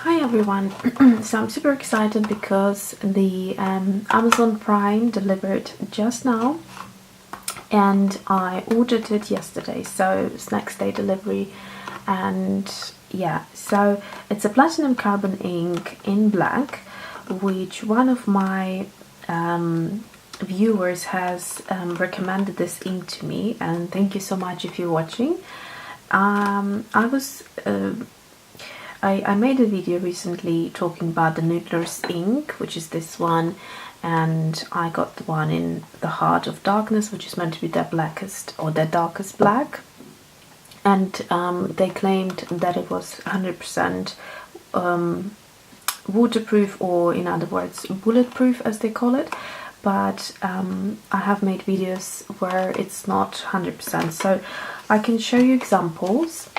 Hi everyone, so I'm super excited because the Amazon Prime delivered just now and I ordered it yesterday, so it's next day delivery. And yeah, so it's a platinum carbon ink in black, which one of my viewers has recommended this ink to me, and thank you so much if you're watching. I made a video recently talking about the Noodler's ink, which is this one, and I got the one in the Heart of Darkness, which is meant to be their blackest or their darkest black. And they claimed that it was 100% waterproof, or in other words, bulletproof as they call it. But I have made videos where it's not 100%, so I can show you examples.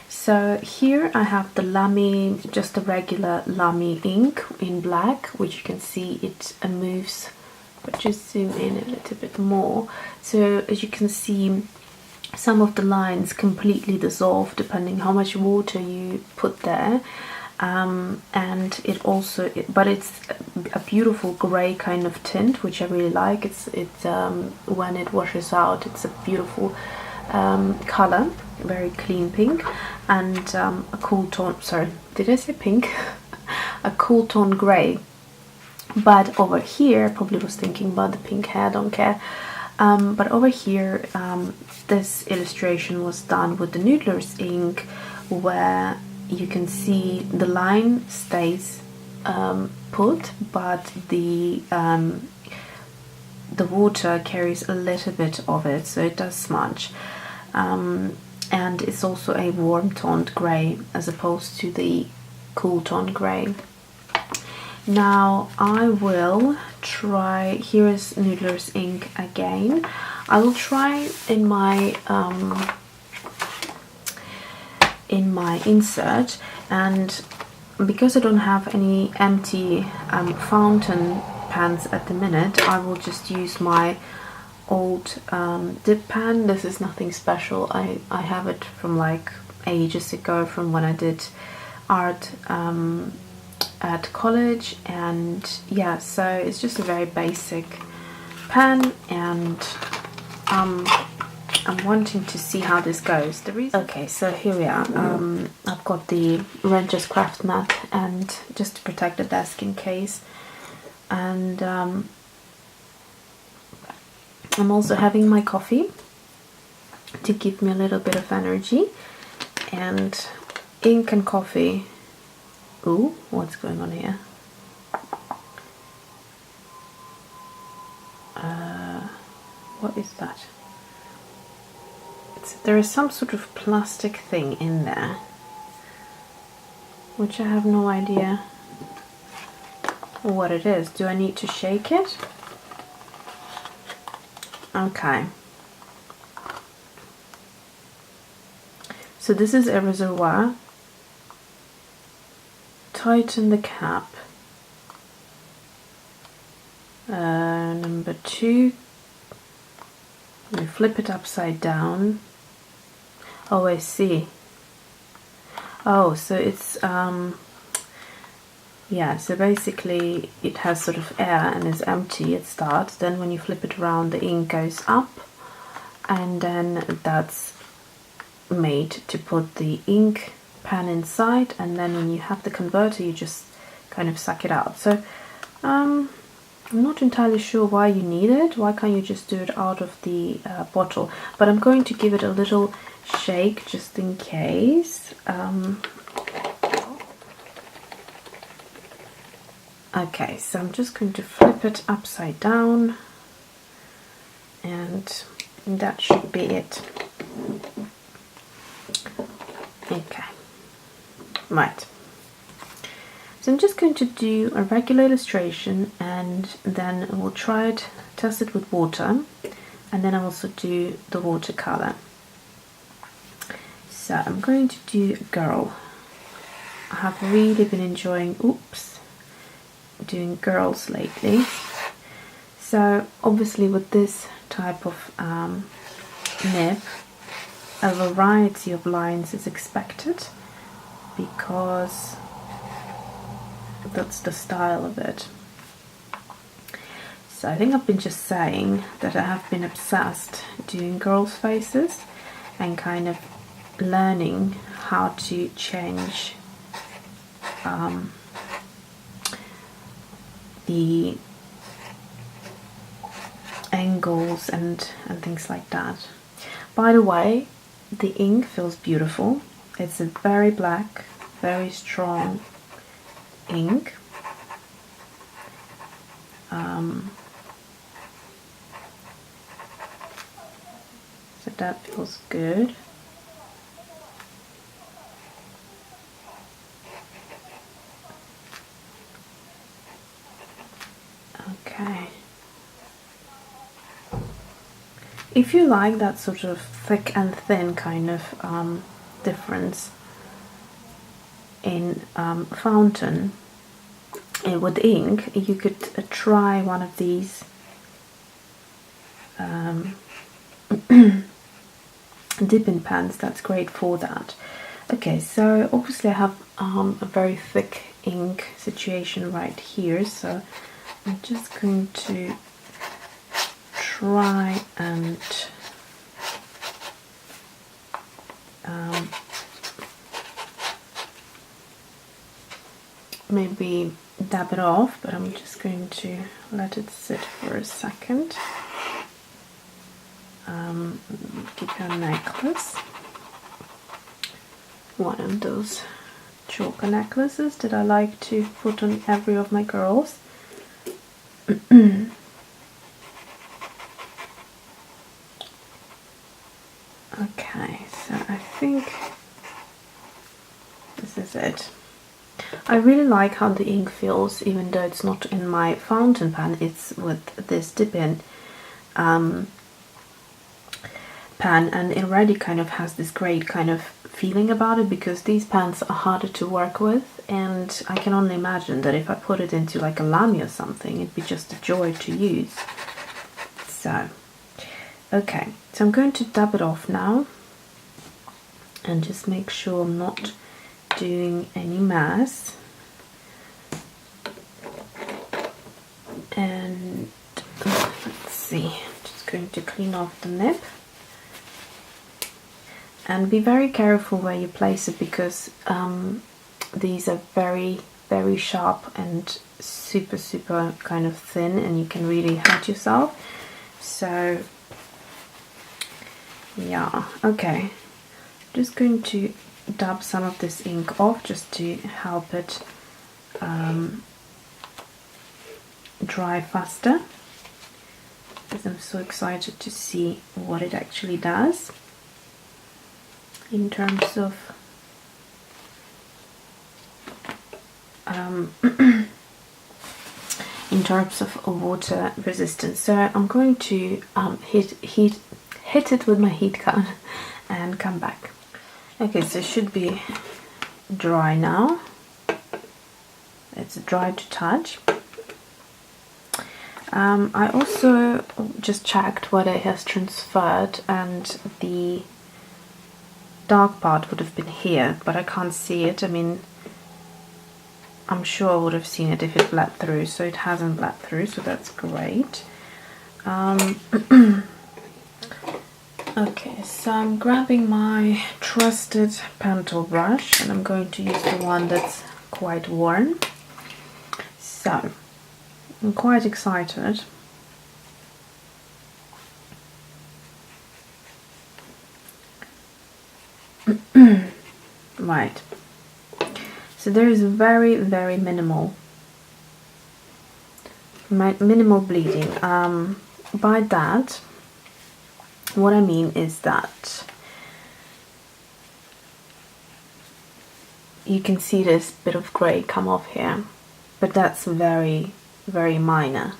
So here I have the Lamy, just a regular Lamy ink in black, which you can see it moves, but just zoom in a little bit more. So as you can see, some of the lines completely dissolve depending how much water you put there. And it also, but it's a beautiful grey kind of tint, which I really like. It's when it washes out, it's a beautiful color, very clean pink, and a cool tone, sorry, did I say pink? A cool tone grey. But over here, probably was thinking about the pink hair, don't care. But over here, this illustration was done with the Noodler's ink, where you can see the line stays put, but the water carries a little bit of it, so it does smudge. And it's also a warm toned grey as opposed to the cool toned grey. Now I will try, here is Noodler's ink again. I will try in my insert, and because I don't have any empty fountain pans at the minute, I will just use my old dip pan. This is nothing special. I have it from like ages ago, from when I did art at college, and yeah, so it's just a very basic pan, and I'm wanting to see how this goes. Okay, so here we are. I've got the Ranger's Craft mat, and just to protect the desk in case, and I'm also having my coffee to give me a little bit of energy. And ink and coffee. Ooh, what's going on here? What is that? There is some sort of plastic thing in there, which I have no idea what it is. Do I need to shake it? Okay. So this is a reservoir. Tighten the cap. Number 2. You flip it upside down. Oh, I see. Oh, so it's yeah, so basically it has sort of air and is empty at start. Then when you flip it around, the ink goes up, and then that's made to put the ink pan inside, and then when you have the converter, you just kind of suck it out. So I'm not entirely sure why you need it. Why can't you just do it out of the bottle? But I'm going to give it a little shake just in case. Okay, so I'm just going to flip it upside down, and that should be it. Okay, right. So I'm just going to do a regular illustration, and then we'll try it, test it with water, and then I'll also do the watercolor. So I'm going to do a girl. I have really been enjoying, doing girls lately. So obviously with this type of nib, a variety of lines is expected, because that's the style of it. So I think I've been just saying that I have been obsessed doing girls' faces and kind of learning how to change the angles and things like that. By the way, the ink feels beautiful. It's a very black, very strong ink. So that feels good. Okay. If you like that sort of thick and thin kind of difference in fountain and with ink, you could try one of these dipping pens. That's great for that. Okay, so obviously I have a very thick ink situation right here, so I'm just going to try and maybe dab it off, but I'm just going to let it sit for a second. Keep your necklace, one of those choker necklaces that I like to put on every of my girls. Okay, so I think this is it. I really like how the ink feels, even though it's not in my fountain pen, it's with this dip-in pen, and it already kind of has this great kind of feeling about it, because these pens are harder to work with, and I can only imagine that if I put it into like a lamy or something, it'd be just a joy to use. So, okay, so I'm going to dab it off now and just make sure I'm not doing any mess. And let's see, I'm just going to clean off the nib. And be very careful where you place it, because these are very, very sharp and super kind of thin, and you can really hurt yourself. So yeah, okay. I'm just going to dab some of this ink off just to help it dry faster, because I'm so excited to see what it actually does in terms of water resistance. So I'm going to hit it with my heat gun and come back. Okay, so it should be dry now. It's dry to touch. I also just checked whether it has transferred, and the dark part would have been here, but I can't see it. I mean, I'm sure I would have seen it if it bled through, so it hasn't bled through, so that's great. Okay, so I'm grabbing my trusted pen tool brush, and I'm going to use the one that's quite worn. So, I'm quite excited. Right, so there is very minimal bleeding. By that, what I mean is that you can see this bit of grey come off here, but that's very minor,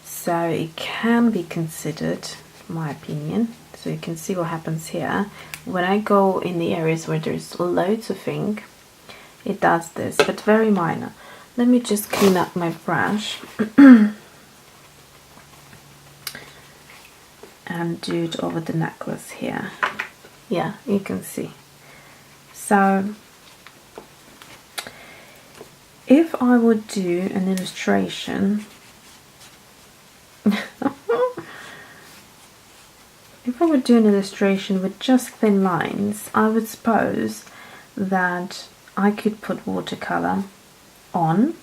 so it can be considered, in my opinion. So you can see what happens here. When I go in the areas where there's loads of ink, it does this, but very minor. Let me just clean up my brush and do it over the necklace here. Yeah, you can see. So if I would do an illustration, if I would do an illustration with just thin lines, I would suppose that I could put watercolor on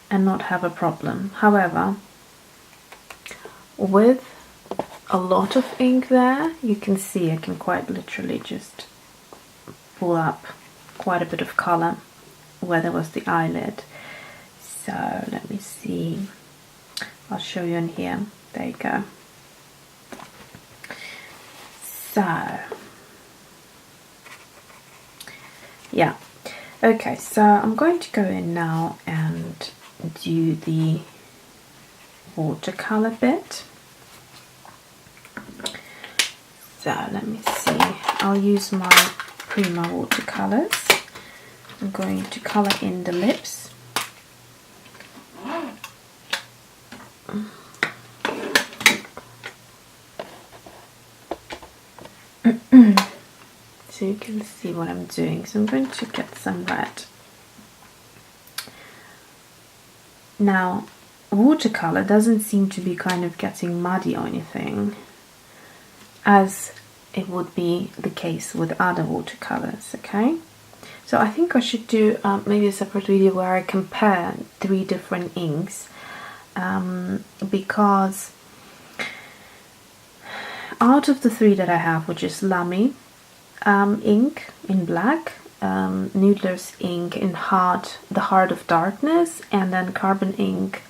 and not have a problem. However, with a lot of ink there, you can see I can quite literally just pull up quite a bit of color where there was the eyelid. So let me see, I'll show you in here. There you go. So yeah, okay, so I'm going to go in now and do the watercolor bit. So let me see, I'll use my Prima watercolors. I'm going to color in the lips. So you can see what I'm doing. So I'm going to get some red. Now, watercolor doesn't seem to be kind of getting muddy or anything, as it would be the case with other watercolors, okay? So I think I should do maybe a separate video where I compare 3 different inks, because out of the 3 that I have, which is Lamy ink in black, Noodler's ink in the Heart of Darkness, and then Carbon ink,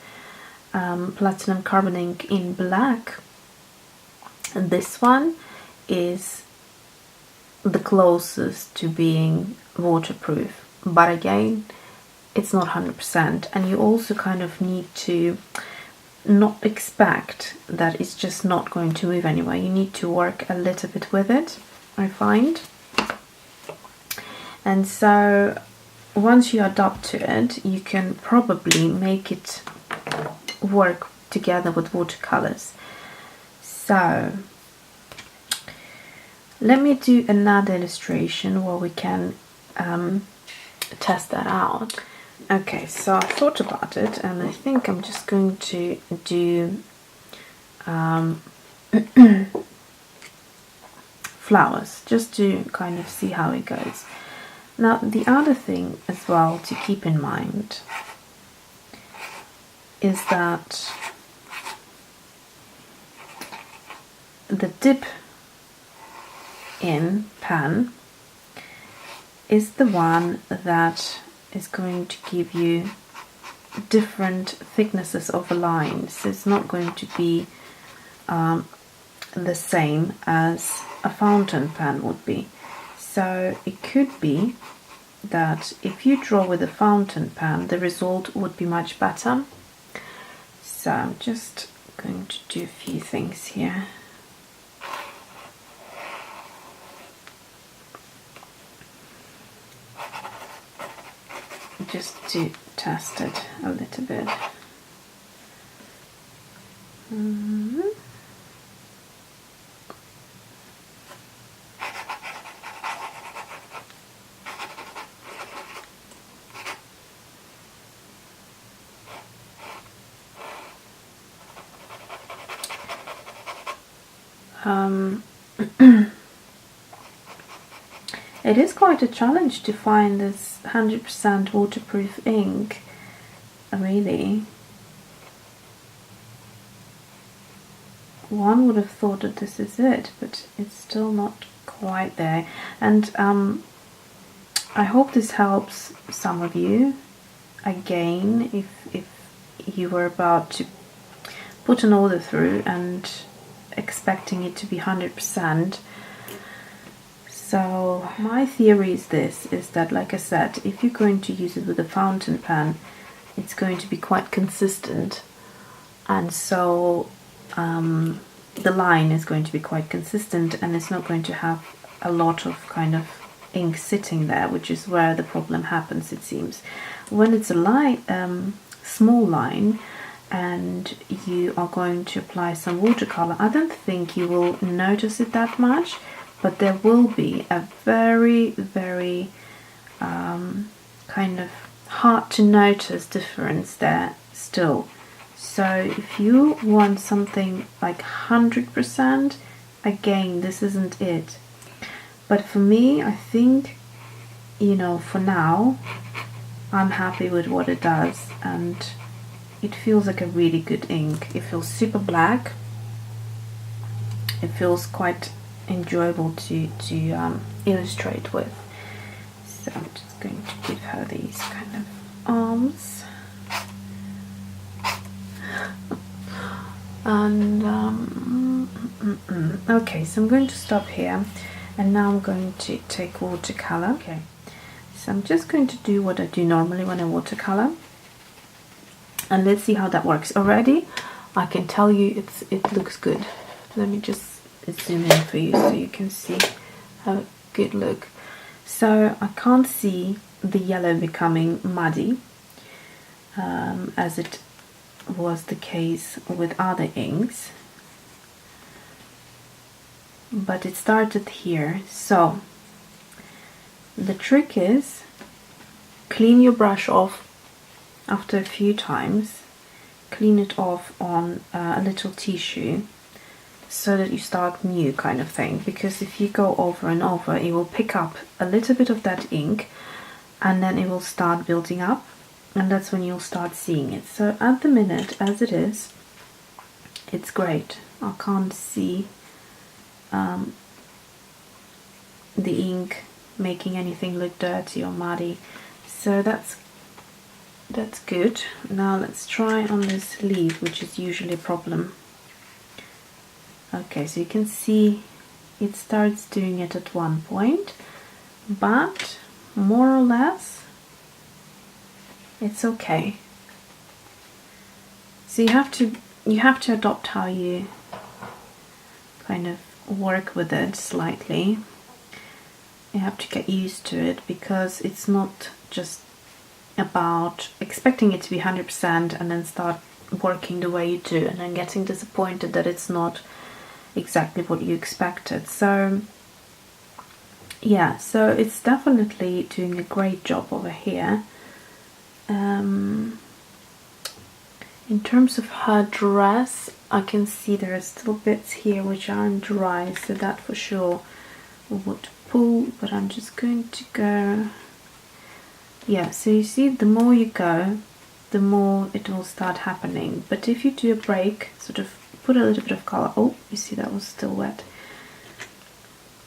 Platinum Carbon ink in black, and this one is the closest to being waterproof, but again, it's not 100%, and you also kind of need to not expect that it's just not going to move anyway. You need to work a little bit with it, I find. And so once you adapt to it, you can probably make it work together with watercolors. So let me do another illustration where we can test that out. Okay, so I thought about it, and I think I'm just going to do flowers, just to kind of see how it goes. Now, the other thing as well to keep in mind is that the dip in pen is the one that is going to give you different thicknesses of the lines. It's not going to be the same as a fountain pen would be. So it could be that if you draw with a fountain pen, the result would be much better. So I'm just going to do a few things here. Just to test it a little bit. It is quite a challenge to find this 100% waterproof ink, really. One would have thought that this is it, but it's still not quite there. And I hope this helps some of you. Again, if you were about to put an order through and expecting it to be 100%. So my theory is this, is that, like I said, if you're going to use it with a fountain pen, it's going to be quite consistent, and so the line is going to be quite consistent, and it's not going to have a lot of kind of ink sitting there, which is where the problem happens, it seems. When it's a line, small line, and you are going to apply some watercolor, I don't think you will notice it that much, but there will be a very, very kind of hard to notice difference there still. So if you want something like 100%, again, this isn't it. But for me, I think, you know, for now, I'm happy with what it does, and it feels like a really good ink. It feels super black. It feels quite enjoyable to illustrate with. So I'm just going to give her these kind of arms. And okay, so I'm going to stop here, and now I'm going to take watercolor. Okay, so I'm just going to do what I do normally when I watercolor, and let's see how that works. Already I can tell you it looks good. Let me just zoom in for you so you can see how good look. So I can't see the yellow becoming muddy as it was the case with other inks, but it started here. So the trick is clean your brush off after a few times, clean it off on a little tissue so that you start new kind of thing, because if you go over and over, it will pick up a little bit of that ink and then it will start building up, and that's when you'll start seeing it. So at the minute, as it is, it's great. I can't see the ink making anything look dirty or muddy, so that's good. Now let's try on this leaf, which is usually a problem. Okay, so you can see it starts doing it at one point, but more or less it's okay. So you have to adopt how you kind of work with it slightly. You have to get used to it, because it's not just about expecting it to be 100% and then start working the way you do and then getting disappointed that it's not exactly what you expected. So yeah, so it's definitely doing a great job over here. In terms of her dress, I can see there are still bits here which aren't dry, so that for sure would pull, but I'm just going to go, yeah, so you see the more you go, the more it will start happening. But if you do a break, sort of put a little bit of color, oh, you see that was still wet,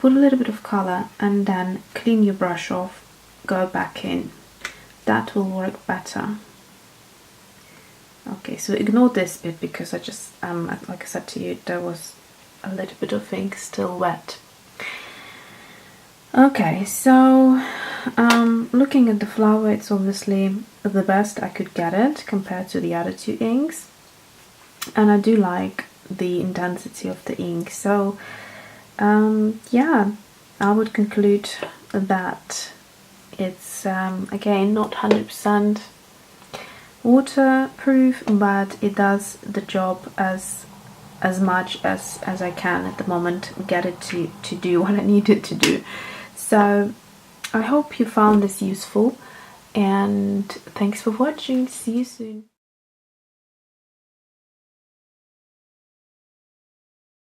put a little bit of color and then clean your brush off, go back in, that will work better. Okay, so ignore this bit because I just, like I said to you, there was a little bit of ink still wet. Okay, so looking at the flower, it's obviously the best I could get it compared to the other two inks, and I do like the intensity of the ink. So yeah, I would conclude that it's again not 100% waterproof, but it does the job as much as I can at the moment, get it to do what I need it to do. So I hope you found this useful, and thanks for watching. See you soon.